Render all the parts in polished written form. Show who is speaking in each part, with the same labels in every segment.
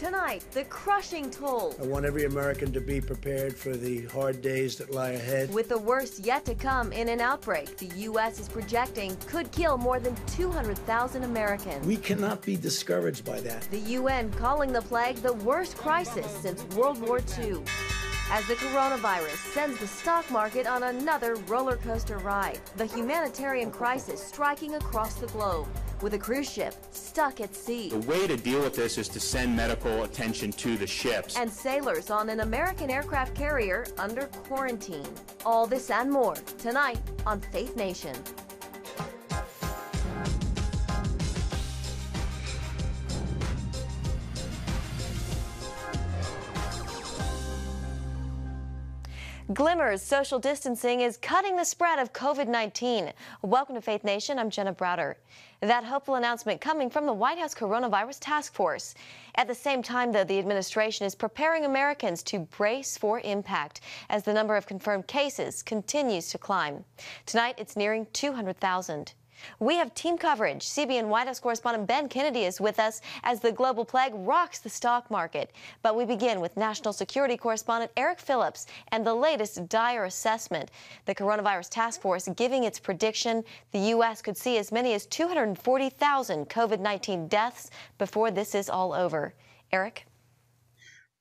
Speaker 1: Tonight, the crushing toll.
Speaker 2: I want every American to be prepared for the hard days that lie ahead.
Speaker 1: With the worst yet to come in an outbreak the U.S. is projecting could kill more than 200,000 Americans.
Speaker 2: We cannot be discouraged by that.
Speaker 1: The UN calling the plague the worst crisis since World War II. As the coronavirus sends the stock market on another roller coaster ride, the humanitarian crisis striking across the globe, with a cruise ship stuck at sea.
Speaker 3: The way to deal with this is to send medical attention to the ships.
Speaker 1: And sailors on an American aircraft carrier under quarantine. All this and more tonight on Faith Nation. Glimmers social distancing is cutting the spread of COVID-19. Welcome to Faith Nation. I'm Jenna Browder. That hopeful announcement coming from the White House Coronavirus Task Force. At the same time, though, the administration is preparing Americans to brace for impact as the number of confirmed cases continues to climb. Tonight, it's nearing 200,000. We have team coverage. CBN White House correspondent Ben Kennedy is with us as the global plague rocks the stock market. But we begin with national security correspondent Eric Phillips and the latest dire assessment. The Coronavirus Task Force giving its prediction the U.S. could see as many as 240,000 COVID-19 deaths before this is all over. Eric?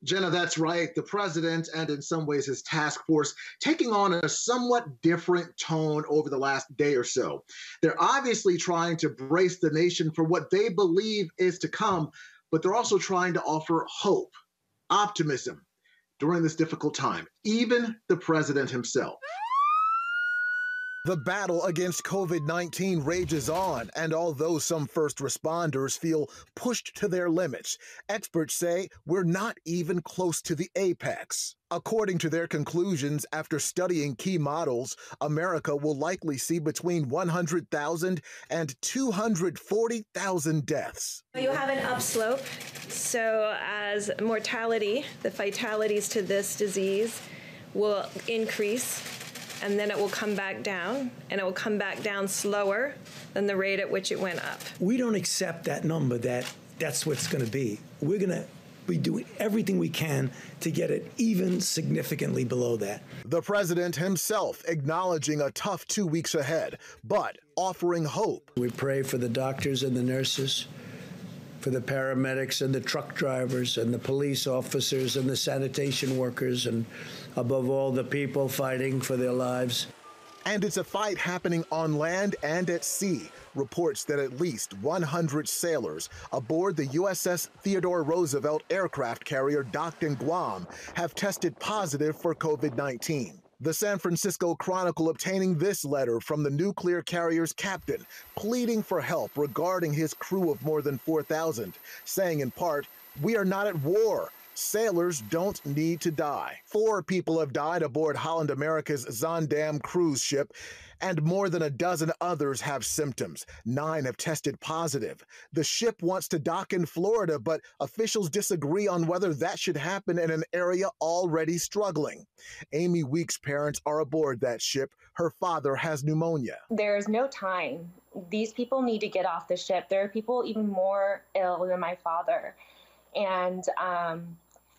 Speaker 4: Jenna, that's right. The president and in some ways his task force taking on a somewhat different tone over the last day or so. They're obviously trying to brace the nation for what they believe is to come, but they're also trying to offer hope, optimism during this difficult time, even the president himself.
Speaker 5: The battle against COVID-19 rages on, and although some first responders feel pushed to their limits, experts say we're not even close to the apex. According to their conclusions, after studying key models, America will likely see between 100,000 and 240,000 deaths.
Speaker 6: You have an upslope, so as mortality, the fatalities to this disease will increase, and then it will come back down, and it will come back down slower than the rate at which it went up.
Speaker 2: We don't accept that number, that's what it's going to be. We're going to be doing everything we can to get it even significantly below that.
Speaker 5: The president himself acknowledging a tough 2 weeks ahead, but offering hope.
Speaker 2: We pray for the doctors and the nurses, for the paramedics and the truck drivers and the police officers and the sanitation workers, and above all, the people fighting for their lives.
Speaker 5: And it's a fight happening on land and at sea. Reports that at least 100 sailors aboard the Uss Theodore Roosevelt aircraft carrier docked in Guam have tested positive for COVID-19. The San Francisco Chronicle obtaining this letter from the nuclear carrier's captain, pleading for help regarding his crew of more than 4,000, saying in part, "We are not at war. Sailors don't need to die." 4 people have died aboard Holland America's Zaandam cruise ship, and more than a dozen others have symptoms. 9 have tested positive. The ship wants to dock in Florida, but officials disagree on whether that should happen in an area already struggling. Amy Weeks' parents are aboard that ship. Her father has pneumonia.
Speaker 7: There's no time. These people need to get off the ship. There are people even more ill than my father. And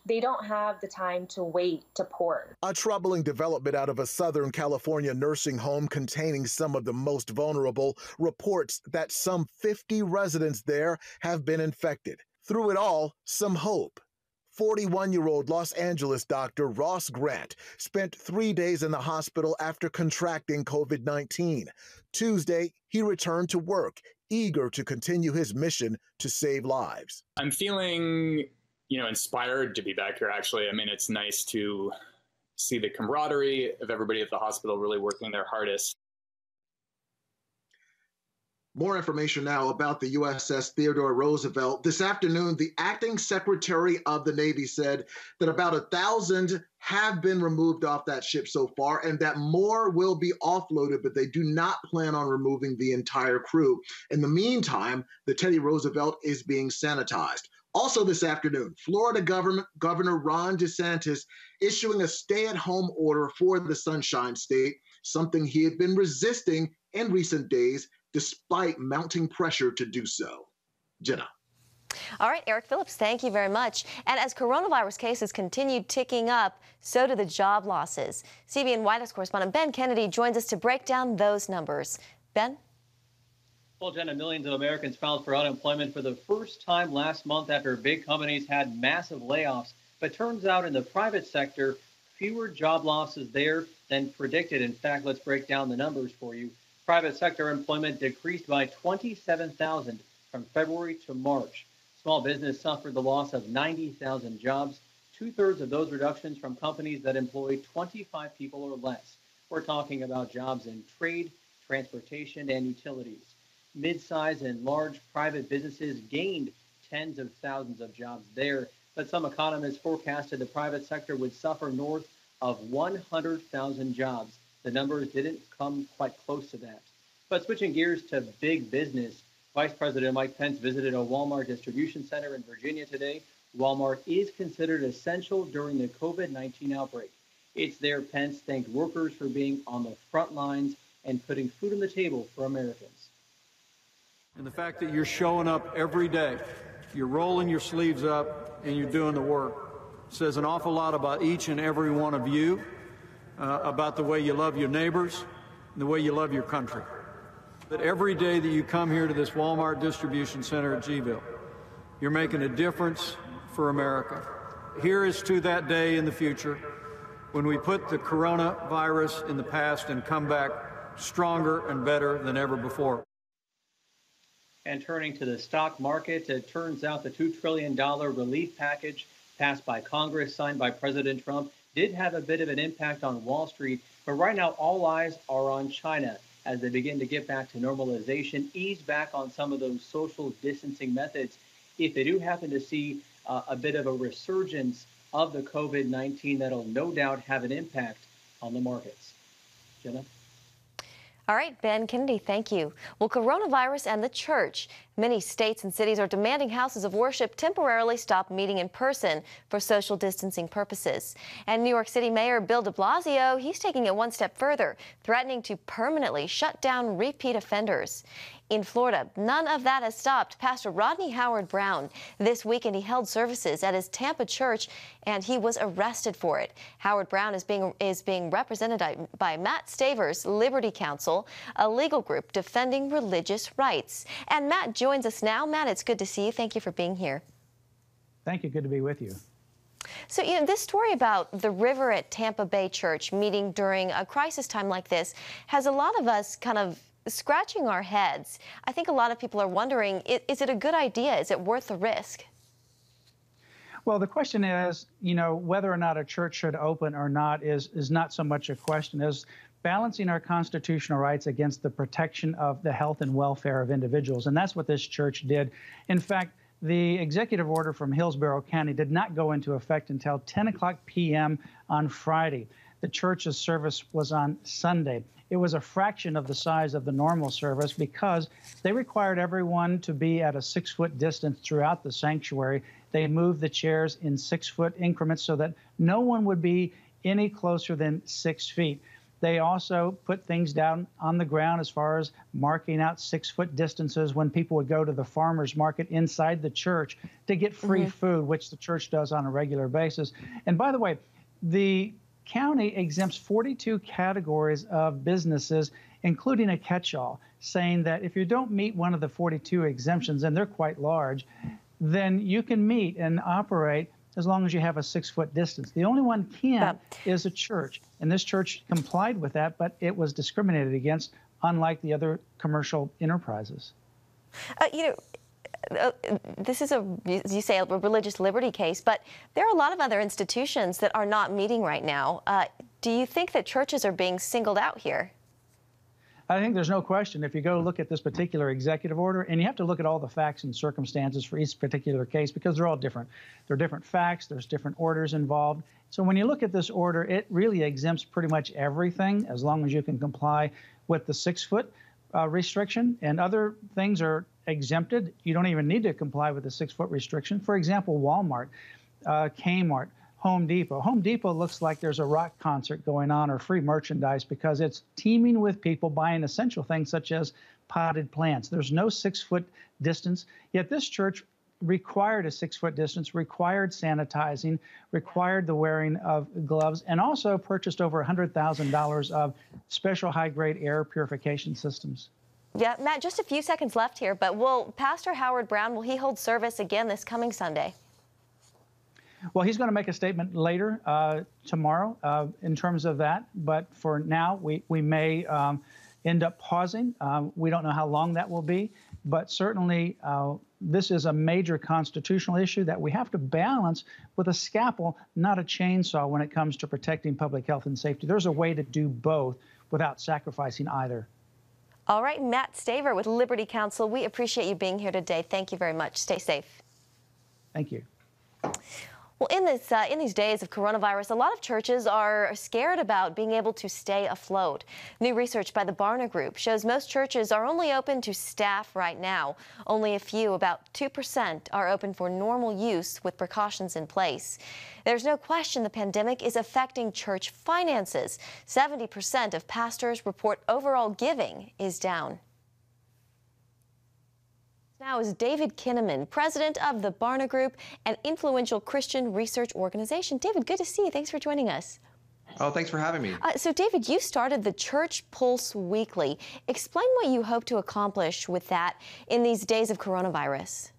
Speaker 7: they don't have the time to wait to port.
Speaker 5: A troubling development out of a Southern California nursing home containing some of the most vulnerable reports that some 50 residents there have been infected. Through it all, some hope. 41-year-old Los Angeles doctor Ross Grant spent 3 days in the hospital after contracting COVID-19. Tuesday, he returned to work, eager to continue his mission to save lives.
Speaker 8: I'm feeling inspired to be back here, actually. I mean, it's nice to see the camaraderie of everybody at the hospital really working their hardest.
Speaker 4: More information now about the USS Theodore Roosevelt. This afternoon, the acting Secretary of the Navy said that about 1,000 have been removed off that ship so far, and that more will be offloaded, but they do not plan on removing the entire crew. In the meantime, the Teddy Roosevelt is being sanitized. Also this afternoon, Florida Governor Ron DeSantis issuing a stay-at-home order for the Sunshine State, something he had been resisting in recent days, despite mounting pressure to do so. Jenna.
Speaker 1: All right, Eric Phillips, thank you very much. And as coronavirus cases continue ticking up, so do the job losses. CBN White House correspondent Ben Kennedy joins us to break down those numbers. Ben?
Speaker 9: Well, Jenna, millions of Americans filed for unemployment for the first time last month after big companies had massive layoffs. But turns out in the private sector, fewer job losses there than predicted. In fact, let's break down the numbers for you. Private sector employment decreased by 27,000 from February to March. Small business suffered the loss of 90,000 jobs, two-thirds of those reductions from companies that employ 25 people or less. We're talking about jobs in trade, transportation, and utilities. Mid-size and large private businesses gained tens of thousands of jobs there, but some economists forecasted the private sector would suffer north of 100,000 jobs. The numbers didn't come quite close to that. But switching gears to big business, Vice President Mike Pence visited a Walmart distribution center in Virginia today. Walmart is considered essential during the COVID-19 outbreak. It's there Pence thanked workers for being on the front lines and putting food on the table for Americans.
Speaker 10: And the fact that you're showing up every day, you're rolling your sleeves up, and you're doing the work says an awful lot about each and every one of you, about the way you love your neighbors and the way you love your country. That every day that you come here to this Walmart distribution center at Gville, you're making a difference for America. Here is to that day in the future when we put the coronavirus in the past and come back stronger and better than ever before.
Speaker 9: And turning to the stock market, it turns out the $2 trillion relief package passed by Congress, signed by President Trump, did have a bit of an impact on Wall Street. But right now, all eyes are on China as they begin to get back to normalization, ease back on some of those social distancing methods. If they do happen to see a bit of a resurgence of the COVID-19, that'll no doubt have an impact on the markets. Jenna?
Speaker 1: All right, Ben Kennedy, thank you. Well, coronavirus and the church. Many states and cities are demanding houses of worship temporarily stop meeting in person for social distancing purposes. And New York City Mayor Bill de Blasio, he's taking it one step further, threatening to permanently shut down repeat offenders. In Florida, none of that has stopped Pastor Rodney Howard-Browne. This weekend, he held services at his Tampa church, and he was arrested for it. Howard-Browne is being represented by Matt Staver's Liberty Counsel, a legal group defending religious rights. And Matt joins us now. Matt, it's good to see you. Thank you for being here.
Speaker 11: Thank you. Good to be with you.
Speaker 1: So, this story about the River at Tampa Bay Church meeting during a crisis time like this has a lot of us kind of scratching our heads. I think a lot of people are wondering, is it a good idea? Is it worth the risk?
Speaker 11: Well, the question is, whether or not a church should open or not is not so much a question as balancing our constitutional rights against the protection of the health and welfare of individuals. And that's what this church did. In fact, the executive order from Hillsborough County did not go into effect until 10 p.m. on Friday. The church's service was on Sunday. It was a fraction of the size of the normal service because they required everyone to be at a 6-foot distance throughout the sanctuary. They moved the chairs in 6-foot increments so that no one would be any closer than 6 feet. They also put things down on the ground as far as marking out 6-foot distances when people would go to the farmer's market inside the church to get free food, which the church does on a regular basis. And by the way, the county exempts 42 categories of businesses, including a catch-all, saying that if you don't meet one of the 42 exemptions, and they're quite large, then you can meet and operate as long as you have a 6-foot distance. The only one can't is a church, and this church complied with that, but it was discriminated against, unlike the other commercial enterprises.
Speaker 1: This is you say, a religious liberty case, but there are a lot of other institutions that are not meeting right now. Do you think that churches are being singled out here?
Speaker 11: I think there's no question. If you go look at this particular executive order, and you have to look at all the facts and circumstances for each particular case because they're all different. There are different facts, there's different orders involved. So when you look at this order, it really exempts pretty much everything as long as you can comply with the 6-foot restriction, and other things are exempted. You don't even need to comply with the 6-foot restriction. For example, Walmart, Kmart, Home Depot. Home Depot looks like there's a rock concert going on or free merchandise because it's teeming with people buying essential things such as potted plants. There's no 6-foot distance, yet this church required a 6-foot distance, required sanitizing, required the wearing of gloves, and also purchased over $100,000 of special high-grade air purification systems.
Speaker 1: Yeah, Matt, just a few seconds left here, but will Pastor Howard Brown, will he hold service again this coming Sunday?
Speaker 11: Well, he's going to make a statement later tomorrow in terms of that. But for now, we may end up pausing. We don't know how long that will be. But certainly, this is a major constitutional issue that we have to balance with a scalpel, not a chainsaw, when it comes to protecting public health and safety. There's a way to do both without sacrificing either.
Speaker 1: All right, Matt Staver with Liberty Counsel, we appreciate you being here today. Thank you very much. Stay safe.
Speaker 11: Thank you.
Speaker 1: Well, in these days of coronavirus, a lot of churches are scared about being able to stay afloat. New research by the Barna Group shows most churches are only open to staff right now. Only a few, about 2%, are open for normal use with precautions in place. There's no question the pandemic is affecting church finances. 70% of pastors report overall giving is down. Now is David Kinnaman, president of the Barna Group, an influential Christian research organization. David, good to see you. Thanks for joining us.
Speaker 12: Oh, thanks for having me.
Speaker 1: So, David, you started the Church Pulse Weekly. Explain what you hope to accomplish with that in these days of coronavirus.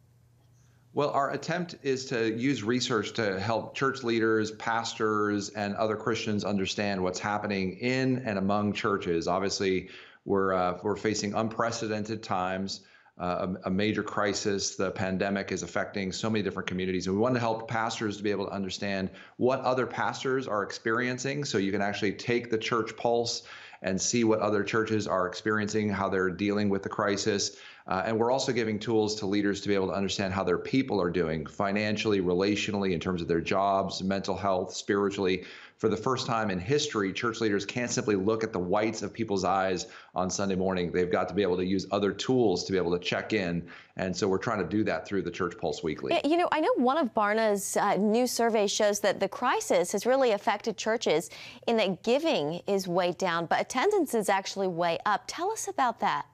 Speaker 12: Well, our attempt is to use research to help church leaders, pastors, and other Christians understand what's happening in and among churches. Obviously, we're facing unprecedented times. A major crisis. The pandemic is affecting so many different communities, and we want to help pastors to be able to understand what other pastors are experiencing, so you can actually take the church pulse and see what other churches are experiencing, how they're dealing with the crisis. And we're also giving tools to leaders to be able to understand how their people are doing financially, relationally, in terms of their jobs, mental health, spiritually. For the first time in history, church leaders can't simply look at the whites of people's eyes on Sunday morning. They've got to be able to use other tools to be able to check in. And so we're trying to do that through the Church Pulse Weekly.
Speaker 1: You know, I know one of Barna's new surveys shows that the crisis has really affected churches in that giving is way down, but attendance is actually way up. Tell us about that.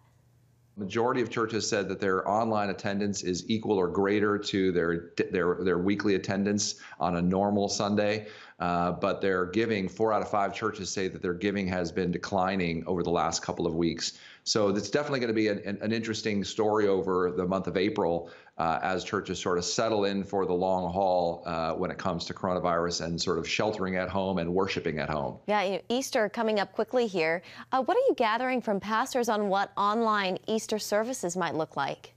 Speaker 12: Majority of churches said that their online attendance is equal or greater to their weekly attendance on a normal Sunday. But their giving, 4 out of 5 churches say that their giving has been declining over the last couple of weeks. So it's definitely going to be an interesting story over the month of April as churches sort of settle in for the long haul when it comes to coronavirus and sort of sheltering at home and worshiping at home.
Speaker 1: Yeah, you know, Easter coming up quickly here. What are you gathering from pastors on what online Easter services might look like?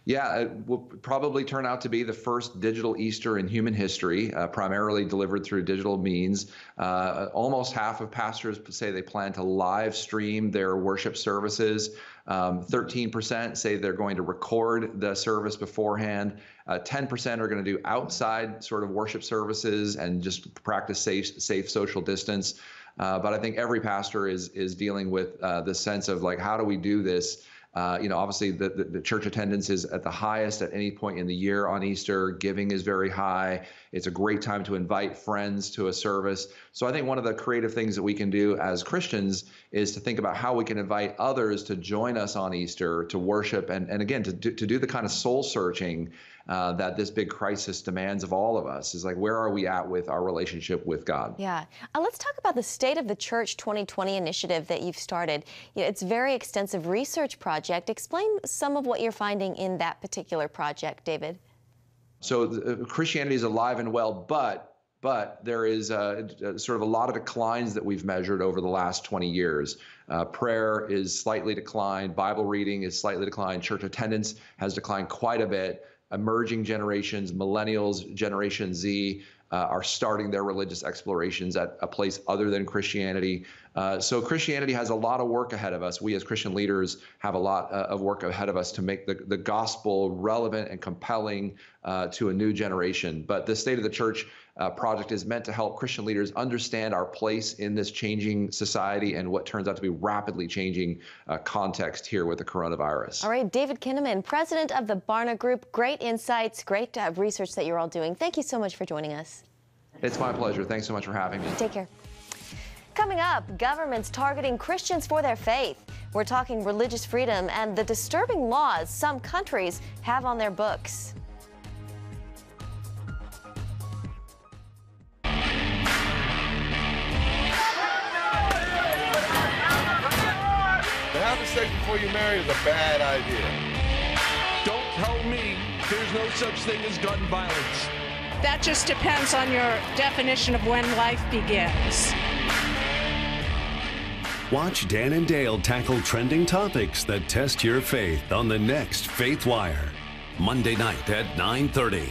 Speaker 12: Yeah, it will probably turn out to be the first digital Easter in human history, primarily delivered through digital means. Almost half of pastors say they plan to live stream their worship services. 13% say they're going to record the service beforehand. 10% are going to do outside sort of worship services and just practice safe social distance. But I think every pastor is dealing with the sense of, like, how do we do this? Obviously the church attendance is at the highest at any point in the year on Easter. Giving is very high. It's a great time to invite friends to a service. So I think one of the creative things that we can do as Christians is to think about how we can invite others to join us on Easter to worship and again, to do the kind of soul searching that this big crisis demands of all of us. Is like, where are we at with our relationship with God?
Speaker 1: Yeah. Let's talk about the State of the Church 2020 initiative that you've started. It's a very extensive research project. Explain some of what you're finding in that particular project, David.
Speaker 12: So Christianity is alive and well, but there is sort of a lot of declines that we've measured over the last 20 years. Prayer is slightly declined. Bible reading is slightly declined. Church attendance has declined quite a bit. Emerging generations, millennials, Generation Z, are starting their religious explorations at a place other than Christianity. So Christianity has a lot of work ahead of us. We as Christian leaders have a lot of work ahead of us to make the gospel relevant and compelling to a new generation. But the State of the Church project is meant to help Christian leaders understand our place in this changing society and what turns out to be rapidly changing context here with the coronavirus.
Speaker 1: All right, David Kinnaman, president of the Barna Group. Great insights, great research that you're all doing. Thank you so much for joining us.
Speaker 12: It's my pleasure. Thanks so much for having me.
Speaker 1: Take care. Coming up, governments targeting Christians for their faith. We're talking religious freedom and the disturbing laws some countries have on their books.
Speaker 13: sex before you marry is a bad idea.
Speaker 14: Don't tell me there's no such thing as gun violence.
Speaker 15: That just depends on your definition of when life begins.
Speaker 16: Watch Dan and Dale tackle trending topics that test your faith on the next Faith Wire, Monday night at 9:30.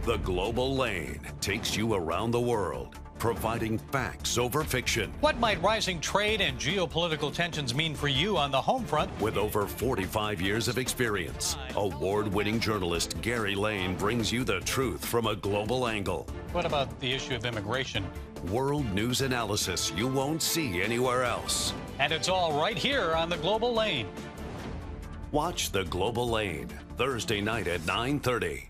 Speaker 16: The Global Lane takes you around the world, providing facts over fiction.
Speaker 17: What might rising trade and geopolitical tensions mean for you on the home front?
Speaker 16: With over 45 years of experience, award-winning journalist Gary Lane brings you the truth from a global angle.
Speaker 17: What about the issue of immigration?
Speaker 16: World news analysis you won't see anywhere else.
Speaker 17: And it's all right here on the Global Lane.
Speaker 16: Watch The Global Lane, Thursday night at 9:30.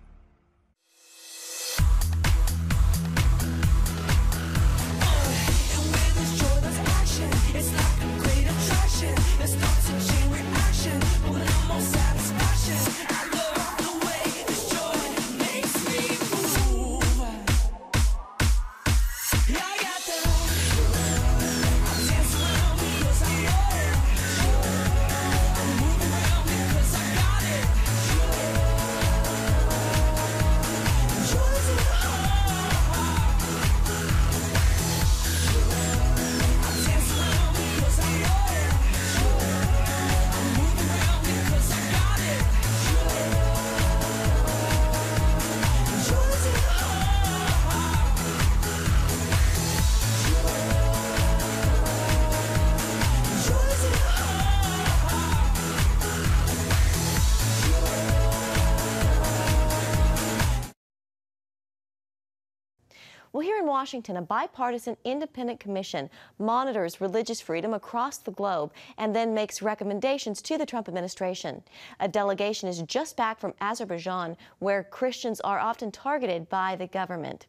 Speaker 1: Well, here in Washington, a bipartisan independent commission monitors religious freedom across the globe and then makes recommendations to the Trump administration. A delegation is just back from Azerbaijan, where Christians are often targeted by the government.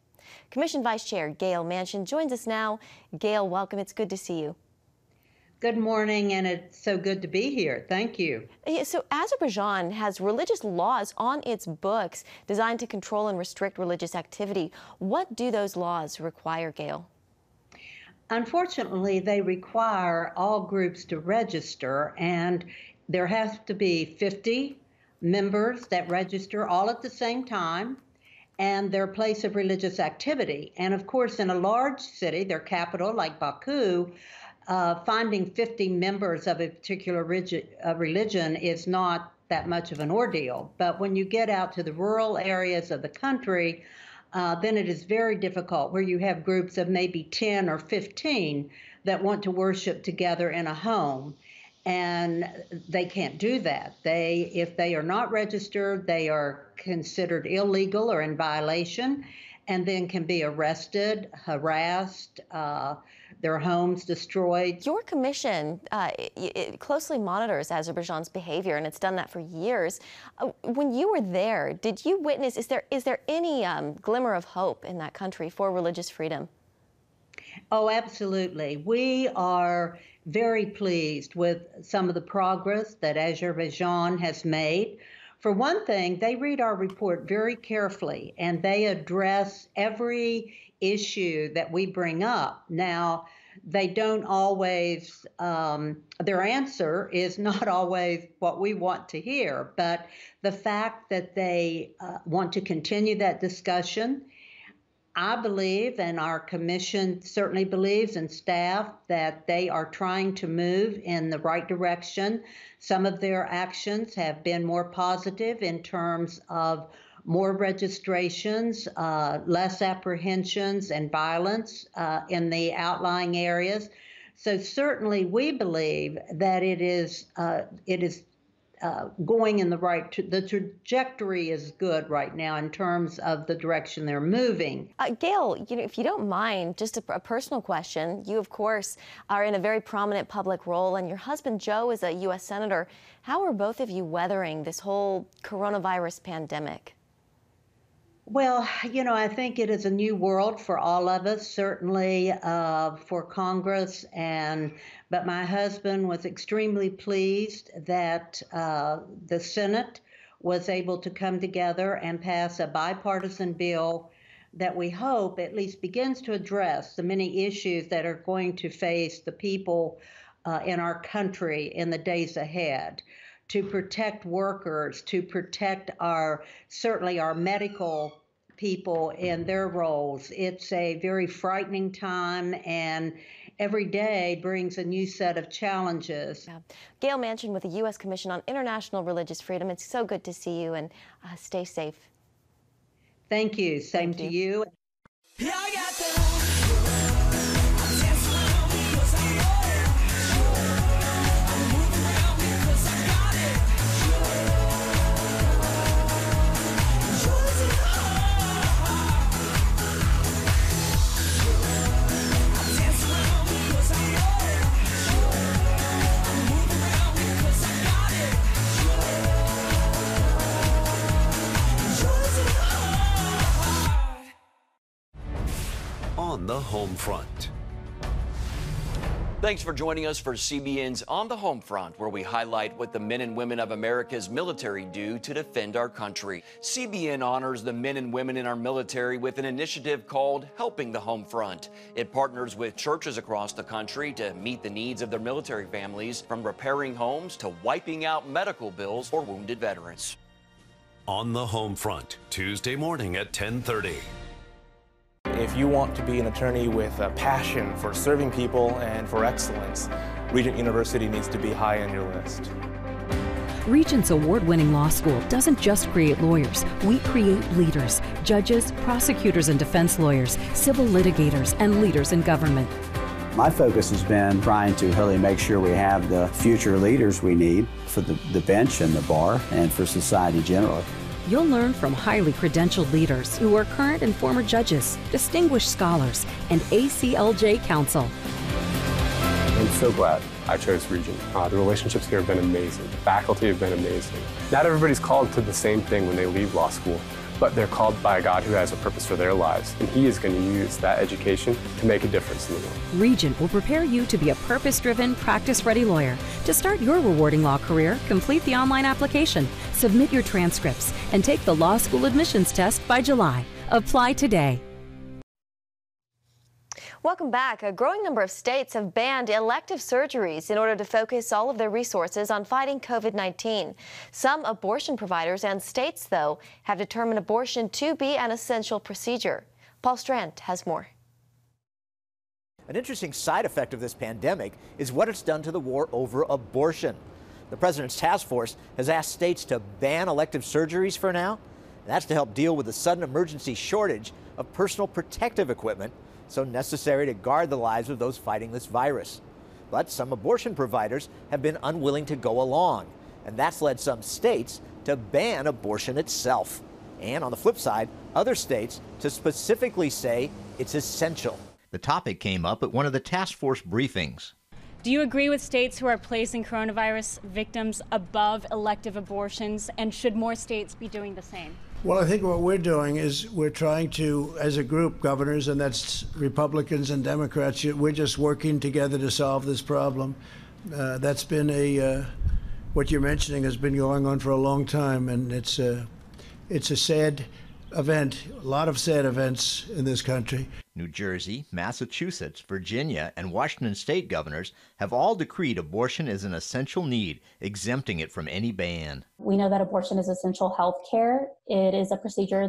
Speaker 1: Commission Vice Chair Gail Manchin joins us now. Gail, welcome. It's good to see you.
Speaker 18: Good morning, and it's so good to be here. Thank you.
Speaker 1: So Azerbaijan has religious laws on its books designed to control and restrict religious activity. What do those laws require, Gail?
Speaker 18: Unfortunately, they require all groups to register, and there has to be 50 members that register all at the same time, and their place of religious activity. And of course, in a large city, their capital, like Baku, finding 50 members of a particular religion is not that much of an ordeal. But when you get out to the rural areas of the country, then it is very difficult, where you have groups of maybe 10 or 15 that want to worship together in a home. And they can't do that. If they are not registered, they are considered illegal or in violation, and then can be arrested, harassed, their homes destroyed.
Speaker 1: Your commission it closely monitors Azerbaijan's behavior, and it's done that for years. When you were there, did you witness, is there any glimmer of hope in that country for religious freedom?
Speaker 18: Oh, absolutely. We are very pleased with some of the progress that Azerbaijan has made. For one thing, they read our report very carefully, and they address every issue that we bring up. Now, they don't always, their answer is not always what we want to hear, but the fact that they want to continue that discussion, I believe, and our commission certainly believes, and staff, that they are trying to move in the right direction. Some of their actions have been more positive in terms of more registrations, less apprehensions and violence in the outlying areas. So certainly we believe that it is going in the right, the trajectory is good right now in terms of the direction they're moving.
Speaker 1: Gail, if you don't mind, just a personal question. You, of course, are in a very prominent public role, and your husband, Joe, is a U.S. Senator. How are both of you weathering this whole coronavirus pandemic?
Speaker 18: Well, I think it is a new world for all of us, certainly for Congress. But my husband was extremely pleased that the Senate was able to come together and pass a bipartisan bill that we hope at least begins to address the many issues that are going to face the people in our country in the days ahead, to protect workers, to protect certainly our medical people in their roles. It's a very frightening time, and every day brings a new set of challenges.
Speaker 1: Yeah. Gail Manchin with the U.S. Commission on International Religious Freedom. It's so good to see you, and stay safe.
Speaker 18: Thank you. Same to you.
Speaker 16: On the home front.
Speaker 19: Thanks for joining us for CBN's On the Home Front, where we highlight what the men and women of America's military do to defend our country. CBN honors the men and women in our military with an initiative called Helping the Home Front. It partners with churches across the country to meet the needs of their military families, from repairing homes to wiping out medical bills for wounded veterans.
Speaker 16: On the Home Front, Tuesday morning at 10:30.
Speaker 20: If you want to be an attorney with a passion for serving people and for excellence, Regent University needs to be high on your list.
Speaker 21: Regent's award-winning law school doesn't just create lawyers. We create leaders, judges, prosecutors and defense lawyers, civil litigators, and leaders in government.
Speaker 22: My focus has been trying to really make sure we have the future leaders we need for the bench and the bar and for society generally.
Speaker 21: You'll learn from highly credentialed leaders who are current and former judges, distinguished scholars, and ACLJ counsel.
Speaker 23: I'm so glad I chose Regent. The relationships here have been amazing. The faculty have been amazing. Not everybody's called to the same thing when they leave law school, but they're called by a God who has a purpose for their lives, and He is going to use that education to make a difference in the world.
Speaker 21: Regent will prepare you to be a purpose-driven, practice-ready lawyer. To start your rewarding law career, complete the online application, submit your transcripts, and take the law school admissions test by July. Apply today.
Speaker 1: Welcome back. A growing number of states have banned elective surgeries in order to focus all of their resources on fighting COVID-19. Some abortion providers and states, though, have determined abortion to be an essential procedure. Paul Strand has more.
Speaker 24: An interesting side effect of this pandemic is what it's done to the war over abortion. The president's task force has asked states to ban elective surgeries for now. And that's to help deal with the sudden emergency shortage of personal protective equipment, so necessary to guard the lives of those fighting this virus. But some abortion providers have been unwilling to go along, and that's led some states to ban abortion itself. And on the flip side, other states to specifically say it's essential.
Speaker 25: The topic came up at one of the task force briefings.
Speaker 26: Do you agree with states who are placing coronavirus victims above elective abortions, and should more states be doing the same?
Speaker 2: Well, I think what we're doing is we're trying to, as a group, governors, and that's Republicans and Democrats, we're just working together to solve this problem. That's been what you're mentioning has been going on for a long time, and it's a sad event, a lot of sad events in this country.
Speaker 25: New Jersey, Massachusetts, Virginia, and Washington state governors have all decreed abortion is an essential need, exempting it from any ban.
Speaker 27: We know that abortion is essential health care. It is a procedure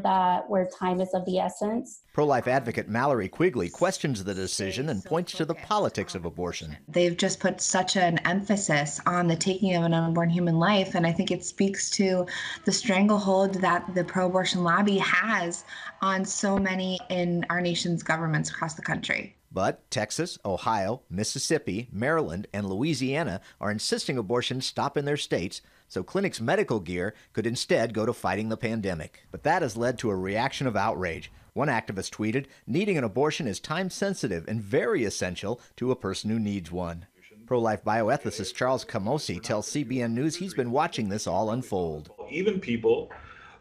Speaker 27: where time is of the essence.
Speaker 25: Pro-life advocate Mallory Quigley questions the decision and points to the politics of abortion.
Speaker 28: They've just put such an emphasis on the taking of an unborn human life, and I think it speaks to the stranglehold that the pro-abortion lobby has on so many in our nation's governments across the country.
Speaker 25: But Texas, Ohio, Mississippi, Maryland, and Louisiana are insisting abortion stop in their states, so clinics' medical gear could instead go to fighting the pandemic. But that has led to a reaction of outrage. One activist tweeted, "Needing an abortion is time-sensitive and very essential to a person who needs one." Pro-life bioethicist Charles Camosi tells CBN News he's been watching this all unfold.
Speaker 29: Even people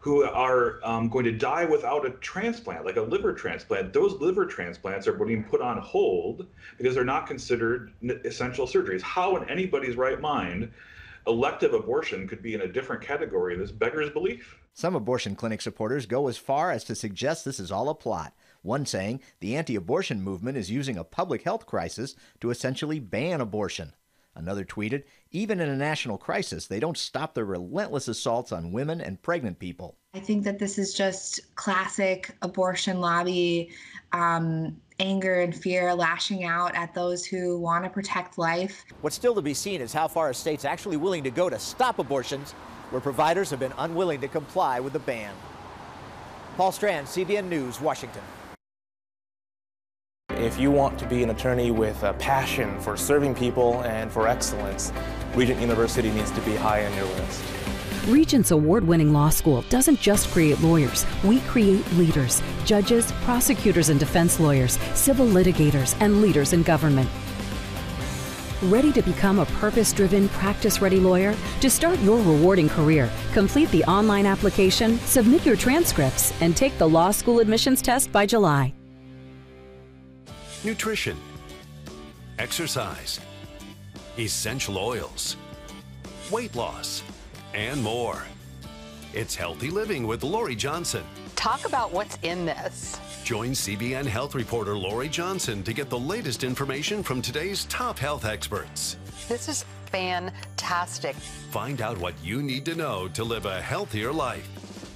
Speaker 29: who are going to die without a transplant, like a liver transplant, those liver transplants are being put on hold because they're not considered essential surgeries. How in anybody's right mind elective abortion could be in a different category. This beggars belief.
Speaker 25: Some abortion clinic supporters go as far as to suggest this is all a plot. One saying the anti-abortion movement is using a public health crisis to essentially ban abortion. Another tweeted, even in a national crisis, they don't stop their relentless assaults on women and pregnant people.
Speaker 28: I think that this is just classic abortion lobby anger and fear lashing out at those who want to protect life.
Speaker 24: What's still to be seen is how far a state's actually willing to go to stop abortions, where providers have been unwilling to comply with the ban. Paul Strand, CBN News, Washington.
Speaker 20: If you want to be an attorney with a passion for serving people and for excellence, Regent University needs to be high on your list.
Speaker 21: Regent's award-winning law school doesn't just create lawyers. We create leaders, judges, prosecutors and defense lawyers, civil litigators, and leaders in government. Ready to become a purpose-driven, practice-ready lawyer? To start your rewarding career, complete the online application, submit your transcripts, and take the law school admissions test by July.
Speaker 16: Nutrition, exercise, essential oils, weight loss, and more. It's Healthy Living with Lori Johnson.
Speaker 3: Talk about what's in this.
Speaker 16: Join CBN Health reporter Lori Johnson to get the latest information from today's top health experts.
Speaker 3: This is fantastic.
Speaker 16: Find out what you need to know to live a healthier life.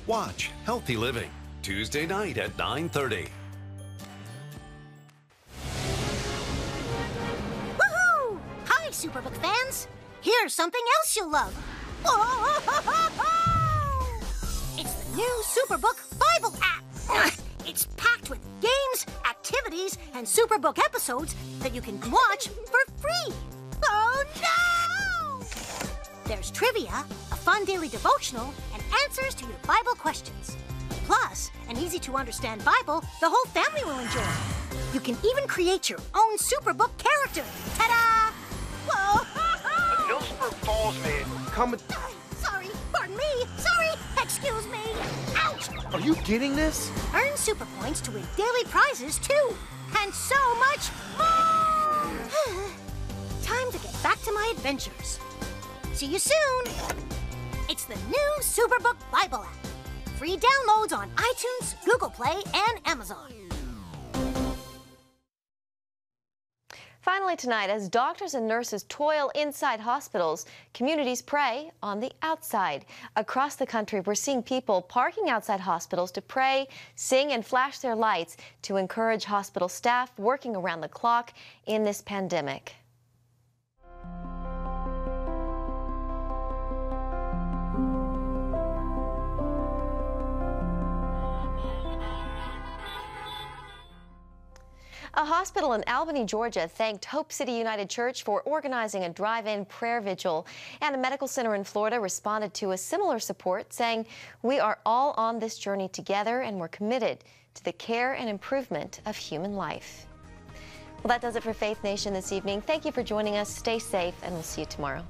Speaker 16: Watch Healthy Living, Tuesday night at 9:30.
Speaker 4: Woohoo! Hi, Superbook fans. Here's something else you'll love. It's the new Superbook Bible app. It's packed with games, activities, and Superbook episodes that you can watch for free. Oh no! There's trivia, a fun daily devotional, and answers to your Bible questions. Plus, an easy-to-understand Bible the whole family will enjoy. You can even create your own Superbook character. Ta-da! Whoa!
Speaker 5: Millsburg Falls man, come.
Speaker 4: Sorry, pardon me. Sorry, excuse me. Ouch!
Speaker 5: Are you getting this?
Speaker 4: Earn super points to win daily prizes too, and so much more. Time to get back to my adventures. See you soon. It's the new Superbook Bible app. Free downloads on iTunes, Google Play, and Amazon.
Speaker 1: Finally tonight, as doctors and nurses toil inside hospitals, communities pray on the outside. Across the country, we're seeing people parking outside hospitals to pray, sing, and flash their lights to encourage hospital staff working around the clock in this pandemic. A hospital in Albany, Georgia thanked Hope City United Church for organizing a drive-in prayer vigil. And a medical center in Florida responded to a similar support, saying, "We are all on this journey together and we're committed to the care and improvement of human life." Well, that does it for Faith Nation this evening. Thank you for joining us. Stay safe, and we'll see you tomorrow.